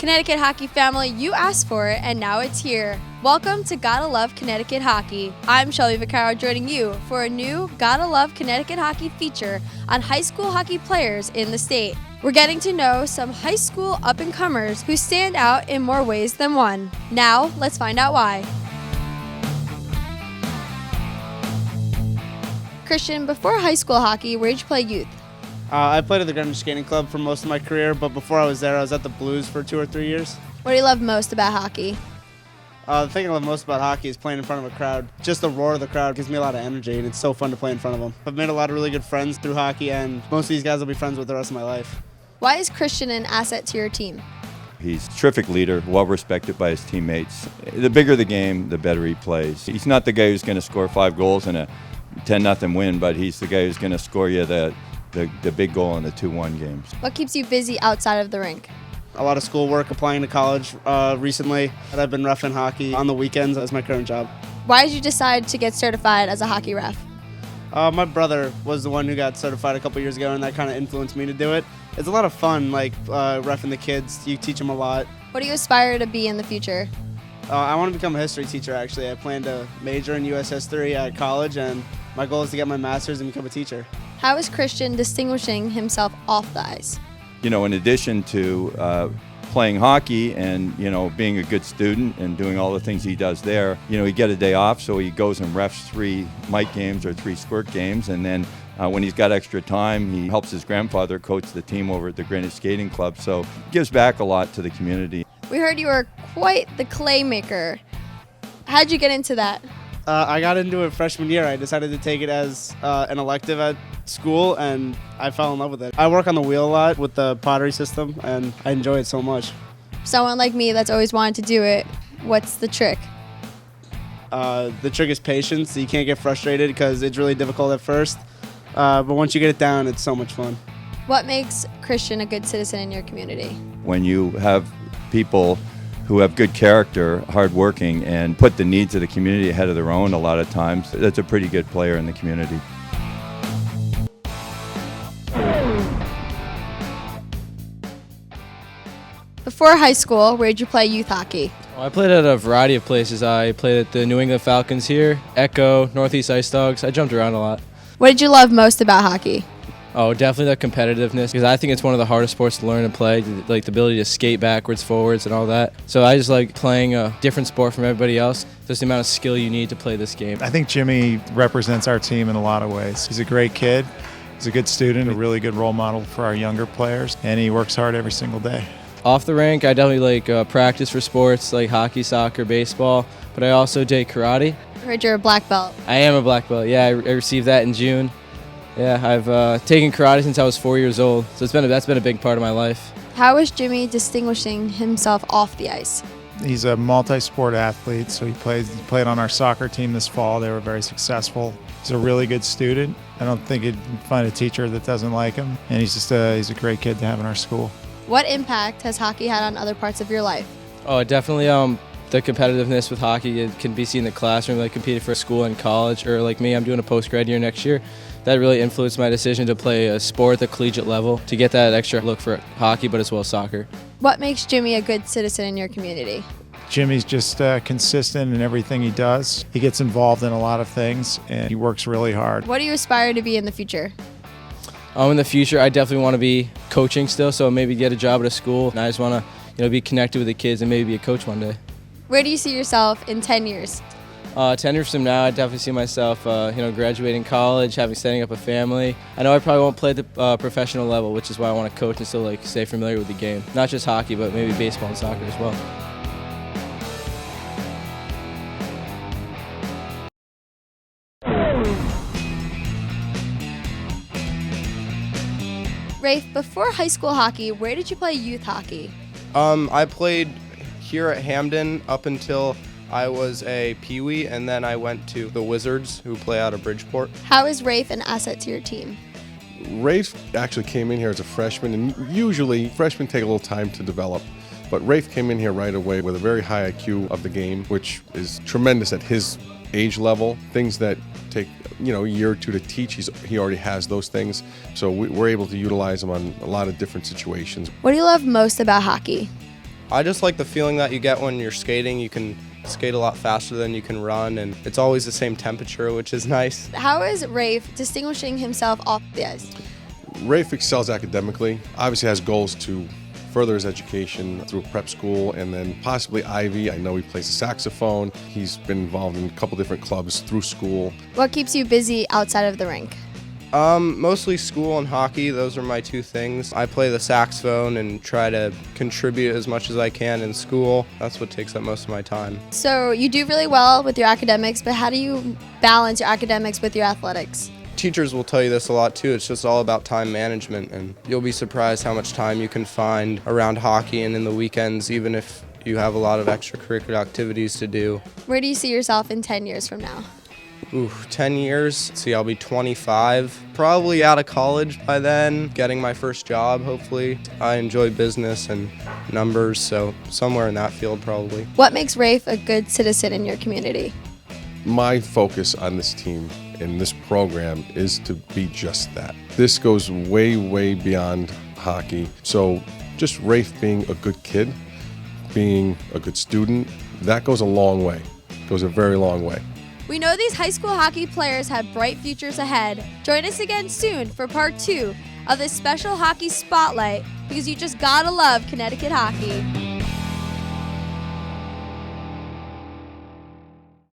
Connecticut hockey family, you asked for it and now it's here. Welcome to Gotta Love Connecticut Hockey. I'm Shelby Vaccaro joining you for a new Gotta Love Connecticut Hockey feature on high school hockey players in the state. We're getting to know some high school up-and-comers who stand out in more ways than one. Now, let's find out why. Christian, before high school hockey, where did you play youth? I played at the Greenwich Skating Club for most of my career, but before I was there, I was at the Blues for 2 or 3 years. What do you love most about hockey? The thing I love most about hockey is playing in front of a crowd. Just the roar of the crowd gives me a lot of energy, and it's so fun to play in front of them. I've made a lot of really good friends through hockey, and most of these guys I'll be friends with the rest of my life. Why is Christian an asset to your team? He's a terrific leader, well respected by his teammates. The bigger the game, the better he plays. He's not the guy who's going to score 5 goals in a 10-0 win, but he's the guy who's going to score you the big goal in the 2-1 games. What keeps you busy outside of the rink? A lot of schoolwork, applying to college recently, and I've been reffing hockey on the weekends as my current job. Why did you decide to get certified as a hockey ref? My brother was the one who got certified a couple years ago, and that kind of influenced me to do it. It's a lot of fun, like reffing the kids. You teach them a lot. What do you aspire to be in the future? I want to become a history teacher, actually. I plan to major in U.S. history at college, and my goal is to get my master's and become a teacher. How is Christian distinguishing himself off the ice? You know, in addition to playing hockey and, you know, being a good student and doing all the things he does there, you know, he get a day off, so he goes and refs 3 mite games or 3 squirt games, and then when he's got extra time, he helps his grandfather coach the team over at the Greenwich Skating Club, so gives back a lot to the community. We heard you were quite the clay maker. How'd you get into that? I got into it freshman year. I decided to take it as an elective at school, and I fell in love with it. I work on the wheel a lot with the pottery system, and I enjoy it so much. Someone like me that's always wanted to do it, what's the trick? The trick is patience. You can't get frustrated because it's really difficult at first, but once you get it down, it's so much fun. What makes Christian a good citizen in your community? When you have people who have good character, hardworking, and put the needs of the community ahead of their own a lot of times, that's a pretty good player in the community. Before high school, where did you play youth hockey? I played at a variety of places. I played at the New England Falcons here, Echo, Northeast Ice Dogs. I jumped around a lot. What did you love most about hockey? Oh, definitely the competitiveness, because I think it's one of the hardest sports to learn and play, like the ability to skate backwards, forwards, and all that. So I just like playing a different sport from everybody else. Just the amount of skill you need to play this game. I think Jimmy represents our team in a lot of ways. He's a great kid, he's a good student, a really good role model for our younger players, and he works hard every single day. Off the rink, I definitely like practice for sports like hockey, soccer, baseball, but I also take karate. I heard you're a black belt. I am a black belt, yeah, I received that in June. Yeah, I've taken karate since I was 4 years old, so that's been a big part of my life. How is Jimmy distinguishing himself off the ice? He's a multi-sport athlete, so he played on our soccer team this fall. They were very successful. He's a really good student. I don't think you'd find a teacher that doesn't like him, and he's a great kid to have in our school. What impact has hockey had on other parts of your life? Oh, definitely the competitiveness with hockey. It can be seen in the classroom. I competed for school and college, or like me, I'm doing a post-grad year next year. That really influenced my decision to play a sport at the collegiate level, to get that extra look for hockey, but as well as soccer. What makes Jimmy a good citizen in your community? Jimmy's just consistent in everything he does. He gets involved in a lot of things, and he works really hard. What do you aspire to be in the future? In the future, I definitely want to be coaching still, so maybe get a job at a school. And I just want to, be connected with the kids and maybe be a coach one day. Where do you see yourself in 10 years? 10 years from now, I definitely see myself, graduating college, setting up a family. I know I probably won't play at the professional level, which is why I want to coach and still stay familiar with the game. Not just hockey, but maybe baseball and soccer as well. Rafe, before high school hockey, where did you play youth hockey? I played here at Hamden up until I was a peewee, and then I went to the Wizards, who play out of Bridgeport. How is Rafe an asset to your team? Rafe actually came in here as a freshman, and usually freshmen take a little time to develop. But Rafe came in here right away with a very high IQ of the game, which is tremendous at his age level. Things that take a year or two to teach, he already has those things. So we're able to utilize him on a lot of different situations. What do you love most about hockey? I just like the feeling that you get when you're skating. You can skate a lot faster than you can run, and it's always the same temperature, which is nice. How is Rafe distinguishing himself off the ice? Rafe excels academically, obviously has goals to further his education through prep school and then possibly Ivy. I know he plays the saxophone. He's been involved in a couple different clubs through school. What keeps you busy outside of the rink? Mostly school and hockey. Those are my two things. I play the saxophone and try to contribute as much as I can in school. That's what takes up most of my time. So you do really well with your academics, but how do you balance your academics with your athletics? Teachers will tell you this a lot too. It's just all about time management, and you'll be surprised how much time you can find around hockey and in the weekends, even if you have a lot of extracurricular activities to do. Where do you see yourself in 10 years from now? 10 years. See, I'll be 25. Probably out of college by then, getting my first job, hopefully. I enjoy business and numbers, so somewhere in that field probably. What makes Rafe a good citizen in your community? My focus on this team and this program is to be just that. This goes way, way beyond hockey. So just Rafe being a good kid, being a good student, that goes a long way. Goes a very long way. We know these high school hockey players have bright futures ahead. Join us again soon for part 2 of this special hockey spotlight, because you just gotta love Connecticut hockey.